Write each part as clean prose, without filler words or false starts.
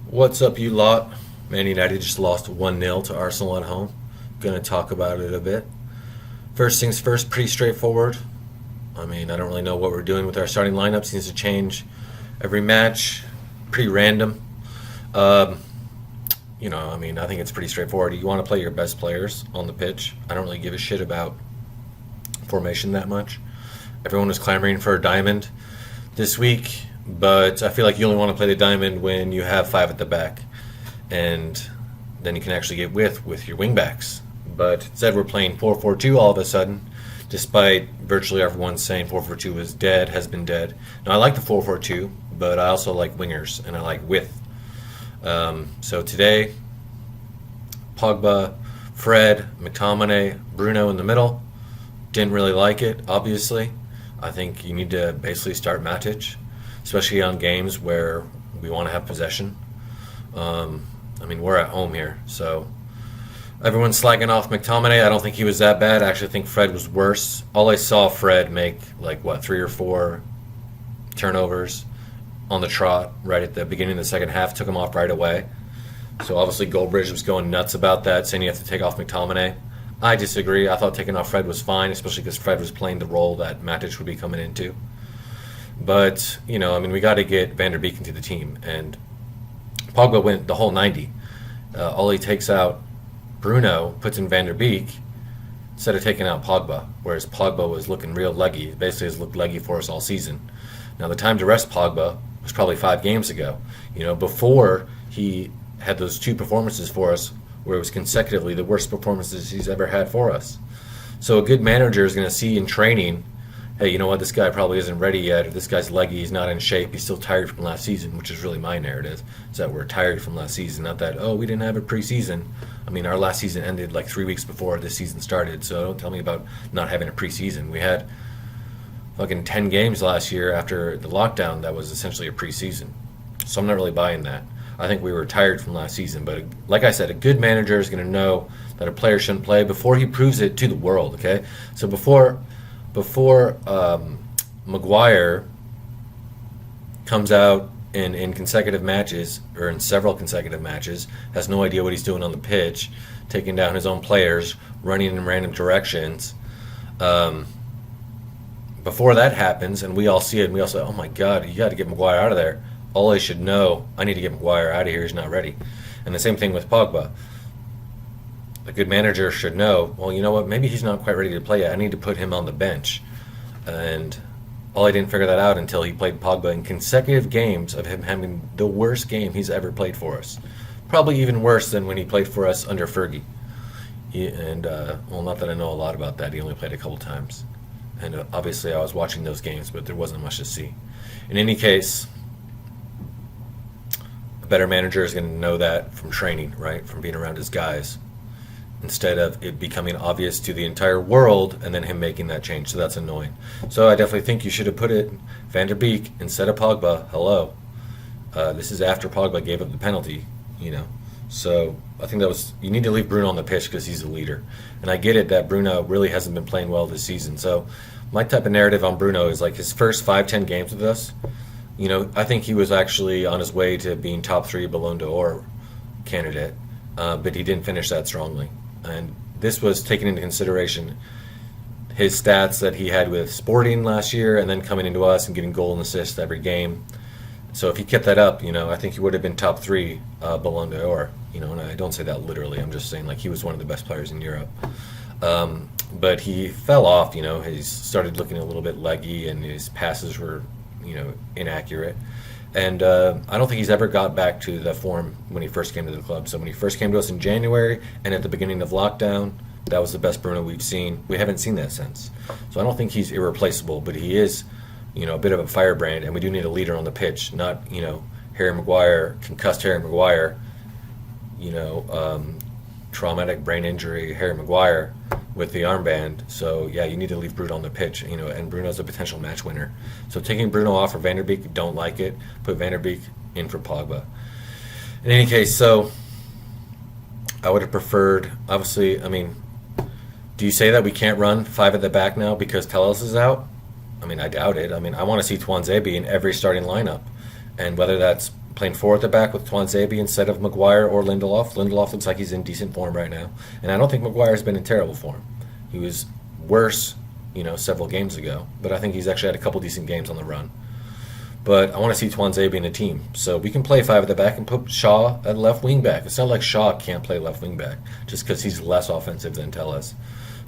What's up, you lot? Man United just lost 1-0 to Arsenal at home. Gonna talk about it a bit. First things first, pretty straightforward. I don't really know what we're doing with our starting lineup. Seems to change every match. Pretty random. Um, I think it's pretty straightforward. You want to play your best players on the pitch. I don't really give a shit about formation that much. Everyone was clamoring for a diamond this week, but I feel like you only want to play the diamond when you have five at the back, and then you can actually get with your wingbacks. But instead, we're playing 4-4-2 all of a sudden, despite virtually everyone saying 4-4-2 was dead, has been dead. Now, I like the 4-4-2, but I also like wingers, and I like width. So today, Pogba, Fred, McTominay, Bruno in the middle. Didn't really like it, obviously. I think you need to basically start Matic, especially on games where we want to have possession. We're at home here, so everyone's slagging off McTominay. I don't think he was that bad. I actually think Fred was worse. All I saw Fred make, three or four turnovers on the trot right at the beginning of the second half, took him off right away. So obviously Goldbridge was going nuts about that, saying you have to take off McTominay. I disagree. I thought taking off Fred was fine, especially because Fred was playing the role that Matic would be coming into. But, we got to get Van der Beek into the team. And Pogba went the whole 90. All he takes out Bruno, puts in Van der Beek, instead of taking out Pogba. Whereas Pogba was looking real leggy. Basically has looked leggy for us all season. Now, the time to rest Pogba was probably 5 games ago. Before he had those 2 performances for us where it was consecutively the worst performances he's ever had for us. So a good manager is going to see in training, hey, you know what, this guy probably isn't ready yet, or this guy's leggy, he's not in shape, he's still tired from last season, which is really my narrative, is that we're tired from last season, not that, we didn't have a preseason. Our last season ended 3 weeks before this season started, so don't tell me about not having a preseason. We had fucking 10 games last year after the lockdown that was essentially a preseason. So I'm not really buying that. I think we were tired from last season, but like I said, a good manager is going to know that a player shouldn't play before he proves it to the world, okay? So before Maguire comes out in consecutive matches, or in several consecutive matches, has no idea what he's doing on the pitch, taking down his own players, running in random directions, before that happens, and we all see it, and we all say, oh my God, you got to get Maguire out of there. All I should know, I need to get Maguire out of here, he's not ready. And the same thing with Pogba. A good manager should know, well, you know what, maybe he's not quite ready to play yet. I need to put him on the bench. And I didn't figure that out until he played Pogba in consecutive games of him having the worst game he's ever played for us. Probably even worse than when he played for us under Fergie. Not that I know a lot about that. He only played a couple times. And obviously I was watching those games, but there wasn't much to see. In any case, a better manager is going to know that from training, right? From being around his guys, instead of it becoming obvious to the entire world and then him making that change. So that's annoying. So I definitely think you should have put it Van der Beek instead of Pogba. Hello. This is after Pogba gave up the penalty, So I think you need to leave Bruno on the pitch because he's the leader. And I get it that Bruno really hasn't been playing well this season. So my type of narrative on Bruno is his first 5-10 games with us. I think he was actually on his way to being top 3 Ballon d'Or candidate, but he didn't finish that strongly. And this was taking into consideration his stats that he had with Sporting last year, and then coming into us and getting goal and assist every game. So if he kept that up, I think he would have been top 3 Ballon d'Or. And I don't say that literally. I'm just saying he was one of the best players in Europe. But he fell off. He started looking a little bit leggy, and his passes were inaccurate. And I don't think he's ever got back to the form when he first came to the club. So when he first came to us in January and at the beginning of lockdown, that was the best Bruno we've seen. We haven't seen that since. So I don't think he's irreplaceable, but he is, a bit of a firebrand, and we do need a leader on the pitch, not, Harry Maguire, concussed Harry Maguire, traumatic brain injury Harry Maguire with the armband. So yeah, you need to leave Bruno on the pitch, and Bruno's a potential match winner. So taking Bruno off for Van der Beek, don't like it. Put Van der Beek in for Pogba. In any case, so I would have preferred, obviously, do you say that we can't run 5 at the back now because Telles is out? I doubt it. I want to see Tuanzebe in every starting lineup. And whether that's playing 4 at the back with Twanzebe instead of McGuire or Lindelof. Lindelof looks like he's in decent form right now, and I don't think McGuire's been in terrible form. He was worse, several games ago, but I think he's actually had a couple decent games on the run. But I want to see Twanzebe in the team, so we can play 5 at the back and put Shaw at left wing back. It's not like Shaw can't play left wing back just because he's less offensive than Tellez.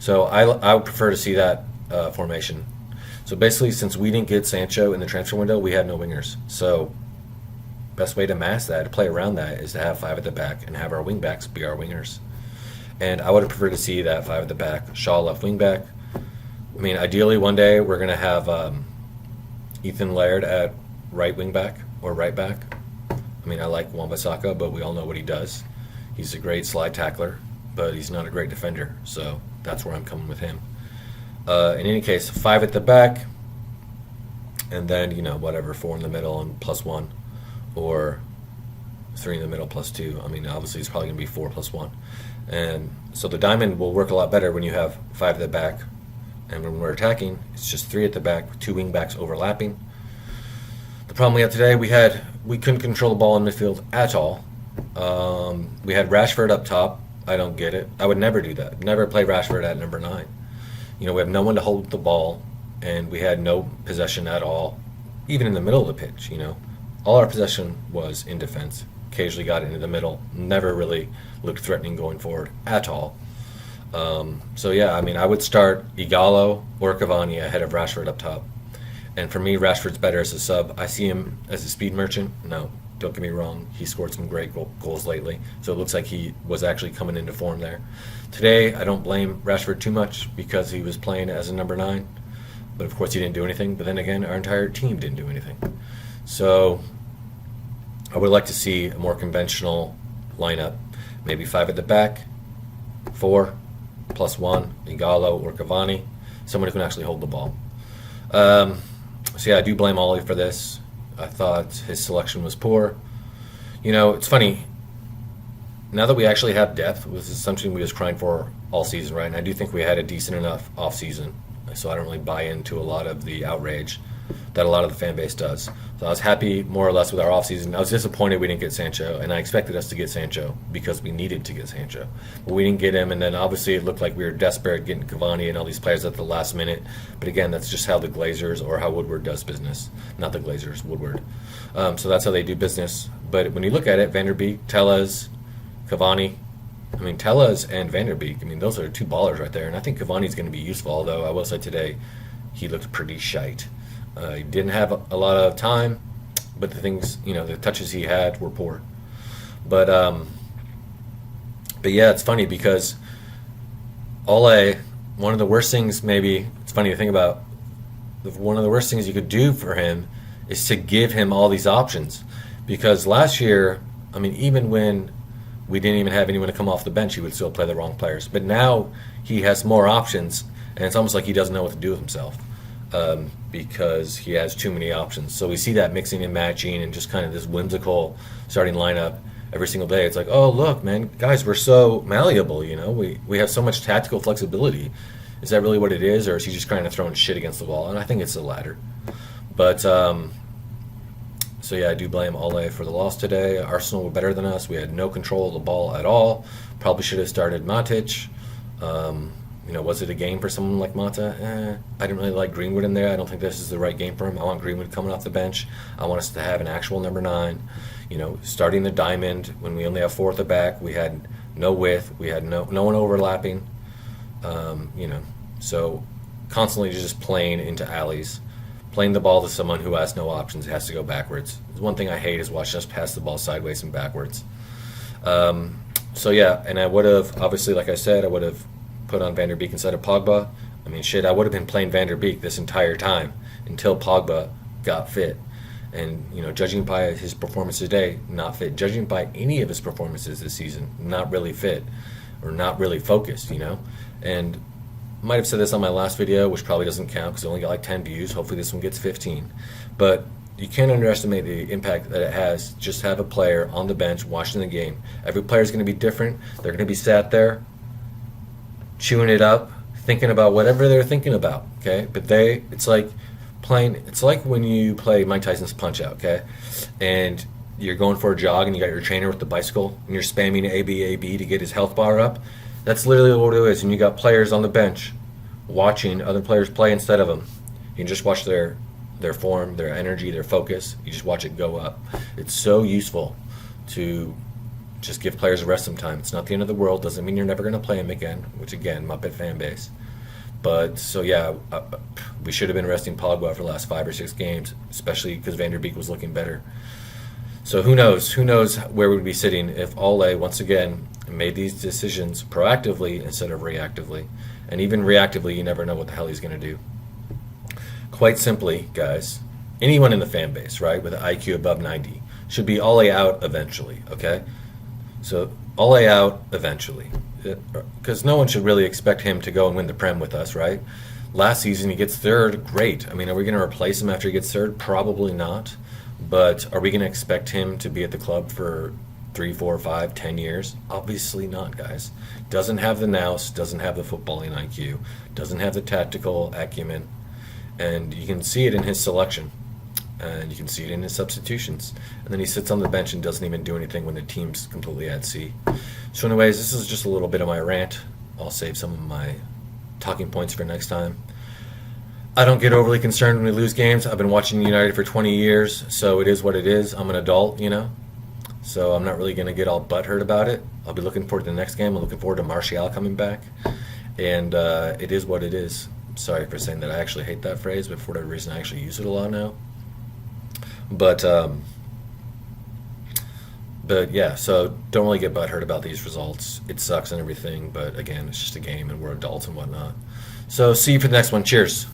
So I would prefer to see that formation. So basically, since we didn't get Sancho in the transfer window, we had no wingers. So best way to mask that, to play around that, is to have 5 at the back and have our wing backs be our wingers. And I would have preferred to see that 5 at the back, Shaw left wing back. I mean, ideally one day we're going to have Ethan Laird at right wing back or right back. I mean, I like Wan-Bissaka, but we all know what he does. He's a great slide tackler, but he's not a great defender. So that's where I'm coming with him. In any case, 5 at the back, and then, whatever, 4 in the middle and +1, or 3 in the middle +2. I mean, obviously it's probably going to be 4 +1. And so the diamond will work a lot better when you have 5 at the back, and when we're attacking, it's just 3 at the back with 2 wing backs overlapping. The problem we had today, we couldn't control the ball in midfield at all. We had Rashford up top. I don't get it. I would never do that. Never play Rashford at number 9. We have no one to hold the ball, and we had no possession at all, even in the middle of the pitch. All our possession was in defense. Occasionally got into the middle. Never really looked threatening going forward at all. So yeah, I mean, I would start Ighalo or Cavani ahead of Rashford up top. And for me, Rashford's better as a sub. I see him as a speed merchant. No, don't get me wrong. He scored some great goals lately, so it looks like he was actually coming into form there. Today, I don't blame Rashford too much because he was playing as a number 9. But of course, he didn't do anything. But then again, our entire team didn't do anything. So I would like to see a more conventional lineup. Maybe 5 at the back, 4 +1, Ighalo or Cavani, someone who can actually hold the ball. So yeah, I do blame Ollie for this. I thought his selection was poor. It's funny. Now that we actually have depth, this is something we was crying for all season, right? And I do think we had a decent enough off-season, so I don't really buy into a lot of the outrage that a lot of the fan base does. So I was happy more or less with our off-season. I was disappointed we didn't get Sancho, and I expected us to get Sancho because we needed to get Sancho. But we didn't get him, and then obviously it looked like we were desperate getting Cavani and all these players at the last minute. But again, that's just how the Glazers or how Woodward does business. Not the Glazers, Woodward. So that's how they do business. But when you look at it, Van der Beek, Tellez, Cavani, I mean, Tellez and Van der Beek, I mean, those are 2 ballers right there. And I think Cavani's going to be useful, although I will say today he looked pretty shite. He didn't have a lot of time, but the things, the touches he had were poor. But yeah, it's funny because Ole, one of the worst things, maybe it's funny to think about, one of the worst things you could do for him is to give him all these options. Because last year, I mean, even when we didn't even have anyone to come off the bench, he would still play the wrong players. But now he has more options, and it's almost like he doesn't know what to do with himself. Because he has too many options. So we see that mixing and matching and just kind of this whimsical starting lineup every single day. It's like, oh, look, man, guys, we're so malleable, we have so much tactical flexibility. Is that really what it is, or is he just kind of throwing shit against the wall? And I think it's the latter. But so yeah, I do blame Ole for the loss today. Arsenal were better than us. We had no control of the ball at all. Probably should have started Matic. Was it a game for someone like Mata? I didn't really like Greenwood in there. I don't think this is the right game for him. I want Greenwood coming off the bench. I want us to have an actual number 9. Starting the diamond when we only have 4 at the back. We had no width. We had no one overlapping. So constantly just playing into alleys. Playing the ball to someone who has no options, has to go backwards. One thing I hate is watching us pass the ball sideways and backwards. So yeah, and I would have, obviously, like I said, I would have put on Van der Beek instead of Pogba. I mean, shit, I would have been playing Van der Beek this entire time until Pogba got fit. And, judging by his performance today, not fit. Judging by any of his performances this season, not really fit or not really focused, And I might have said this on my last video, which probably doesn't count because it only got like 10 views. Hopefully this one gets 15. But you can't underestimate the impact that it has just to have a player on the bench watching the game. Every player is going to be different. They're going to be sat there chewing it up, thinking about whatever they're thinking about, okay? But it's like when you play Mike Tyson's Punch-Out, okay? And you're going for a jog and you got your trainer with the bicycle and you're spamming AB to get his health bar up. That's literally what it is. And you got players on the bench watching other players play instead of them. You can just watch their form, their energy, their focus. You just watch it go up. It's so useful to just give players a rest sometime. It's not the end of the world. Doesn't mean you're never going to play them again, which again, Muppet fan base. But so yeah, we should have been resting Pogba for the last 5 or 6 games, especially because Van der Beek was looking better. So who knows? Who knows where we'd be sitting if Ole once again made these decisions proactively instead of reactively. And even reactively, you never know what the hell he's going to do. Quite simply, guys, anyone in the fan base, right, with an IQ above 90 should be Ole out eventually, okay? So Ole out eventually. Because no one should really expect him to go and win the Prem with us, right? Last season he gets third, great. I mean, are we going to replace him after he gets third? Probably not. But are we going to expect him to be at the club for 3, 4, 5, 10 years? Obviously not, guys. Doesn't have the nous, doesn't have the footballing IQ, doesn't have the tactical acumen, and you can see it in his selection, and you can see it in his substitutions. And then he sits on the bench and doesn't even do anything when the team's completely at sea. So anyways, this is just a little bit of my rant. I'll save some of my talking points for next time. I don't get overly concerned when we lose games. I've been watching United for 20 years, so it is what it is. I'm an adult, you know, so I'm not really going to get all butthurt about it. I'll be looking forward to the next game. I'm looking forward to Martial coming back, and it is what it is. Sorry for saying that. I actually hate that phrase, but for whatever reason I actually use it a lot now. But yeah, so don't really get butthurt about these results. It sucks and everything, but again, it's just a game and we're adults and whatnot. So see you for the next one. Cheers.